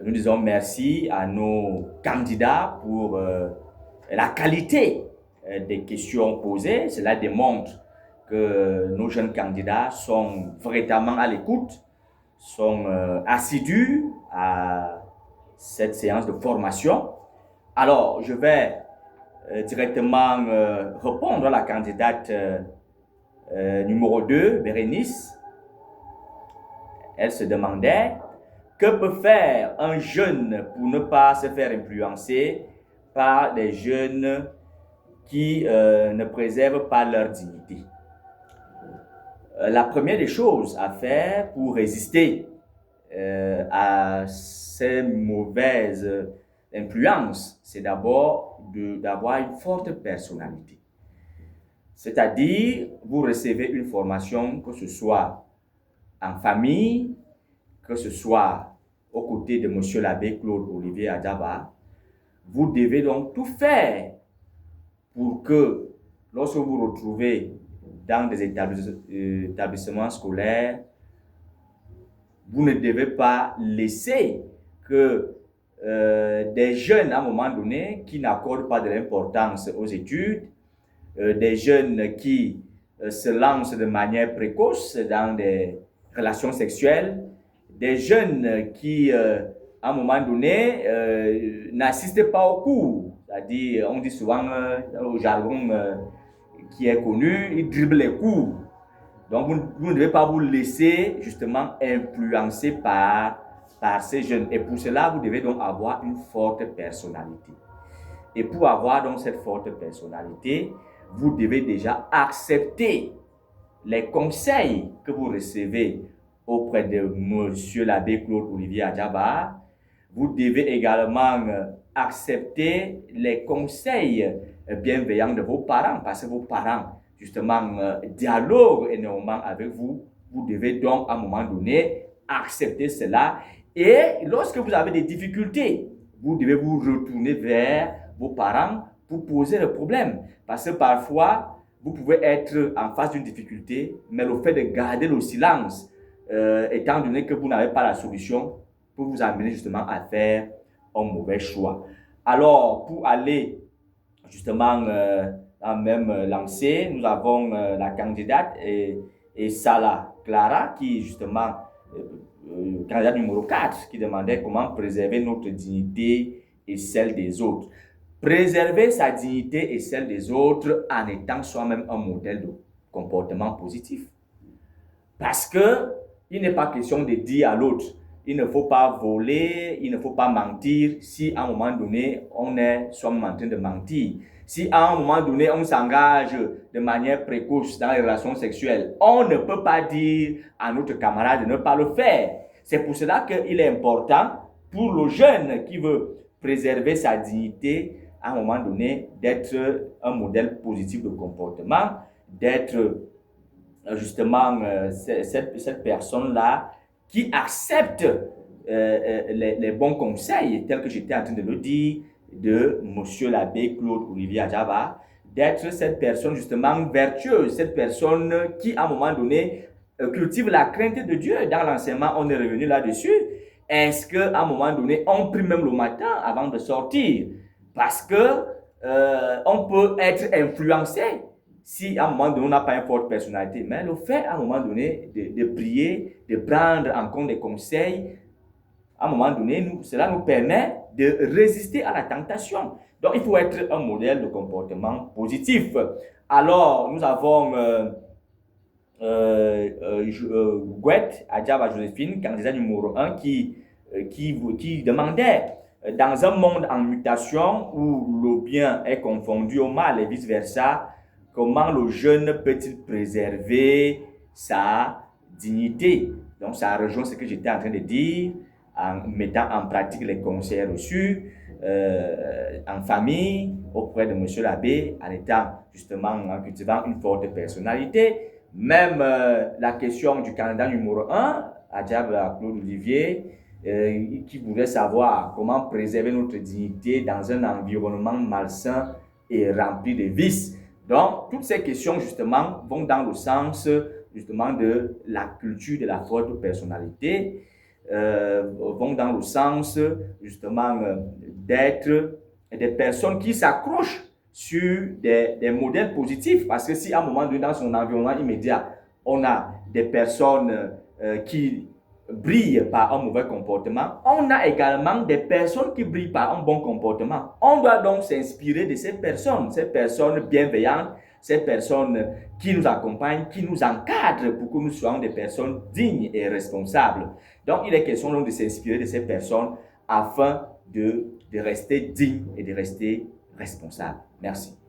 Nous disons merci à nos candidats pour la qualité des questions posées. Cela démontre que nos jeunes candidats sont véritablement à l'écoute, sont assidus à cette séance de formation. Alors, je vais directement répondre à la candidate numéro 2, Bérénice. Elle se demandait: que peut faire un jeune pour ne pas se faire influencer par des jeunes qui ne préservent pas leur dignité? La première des choses à faire pour résister à ces mauvaises influences, c'est d'abord d'avoir une forte personnalité. C'est-à-dire, vous recevez une formation, que ce soit en famille, que ce soit aux côtés de M. l'abbé Claude Olivier Adjaba. Vous devez donc tout faire pour que, lorsque vous vous retrouvez dans des établissements scolaires, vous ne devez pas laisser que des jeunes, à un moment donné, qui n'accordent pas de l'importance aux études, des jeunes qui se lancent de manière précoce dans des relations sexuelles, des jeunes qui, à un moment donné, n'assistent pas aux cours. C'est-à-dire, on dit souvent au jargon qui est connu, ils dribblent les cours. Donc, vous ne devez pas vous laisser justement influencer par ces jeunes. Et pour cela, vous devez donc avoir une forte personnalité. Et pour avoir donc cette forte personnalité, vous devez déjà accepter les conseils que vous recevez auprès de M. l'abbé Claude Olivier Adjaba. Vous devez également accepter les conseils bienveillants de vos parents, parce que vos parents, justement, dialoguent énormément avec vous. Vous devez donc, à un moment donné, accepter cela. Et lorsque vous avez des difficultés, vous devez vous retourner vers vos parents pour poser le problème. Parce que parfois, vous pouvez être en face d'une difficulté, mais le fait de garder le silence, étant donné que vous n'avez pas la solution, peut vous amener justement à faire un mauvais choix. Alors, pour aller justement en même lancée, nous avons la candidate et Salah Clara, qui justement, candidate numéro 4, qui demandait comment préserver notre dignité et celle des autres. Préserver sa dignité et celle des autres en étant soi-même un modèle de comportement positif. Parce que il n'est pas question de dire à l'autre: il ne faut pas voler, il ne faut pas mentir, si à un moment donné, on est soi-même en train de mentir. Si à un moment donné, on s'engage de manière précoce dans les relations sexuelles, on ne peut pas dire à notre camarade de ne pas le faire. C'est pour cela qu'il est important pour le jeune qui veut préserver sa dignité, à un moment donné, d'être un modèle positif de comportement, d'être justement cette personne-là qui accepte les bons conseils, tels que j'étais en train de le dire, de M. l'abbé Claude Olivier Adjaba, d'être cette personne justement vertueuse, cette personne qui, à un moment donné, cultive la crainte de Dieu. Dans l'enseignement, on est revenu là-dessus. Est-ce qu'à un moment donné, on prie même le matin avant de sortir? Parce que on peut être influencé si à un moment donné on n'a pas une forte personnalité. Mais le fait à un moment donné de prier, de prendre en compte des conseils, à un moment donné, cela nous permet de résister à la tentation. Donc il faut être un modèle de comportement positif. Alors nous avons Gouette Adjaba Joséphine, candidat numéro 1, qui demandait: dans un monde en mutation où le bien est confondu au mal et vice-versa, comment le jeune peut-il préserver sa dignité? Donc ça rejoint ce que j'étais en train de dire, en mettant en pratique les conseils reçus en famille, auprès de M. l'abbé, en étant justement, en cultivant une forte personnalité. Même la question du candidat numéro 1, Adjaba Claude Olivier, qui voulait savoir comment préserver notre dignité dans un environnement malsain et rempli de vices. Donc, toutes ces questions, justement, vont dans le sens, justement, de la culture de la forte personnalité. vont dans le sens justement d'être des personnes qui s'accrochent sur des modèles positifs. Parce que si à un moment donné, dans son environnement immédiat, on a des personnes qui brillent par un mauvais comportement, on a également des personnes qui brillent par un bon comportement. On doit donc s'inspirer de ces personnes bienveillantes, ces personnes qui nous accompagnent, qui nous encadrent pour que nous soyons des personnes dignes et responsables. Donc, il est question donc de s'inspirer de ces personnes afin de rester dignes et de rester responsables. Merci.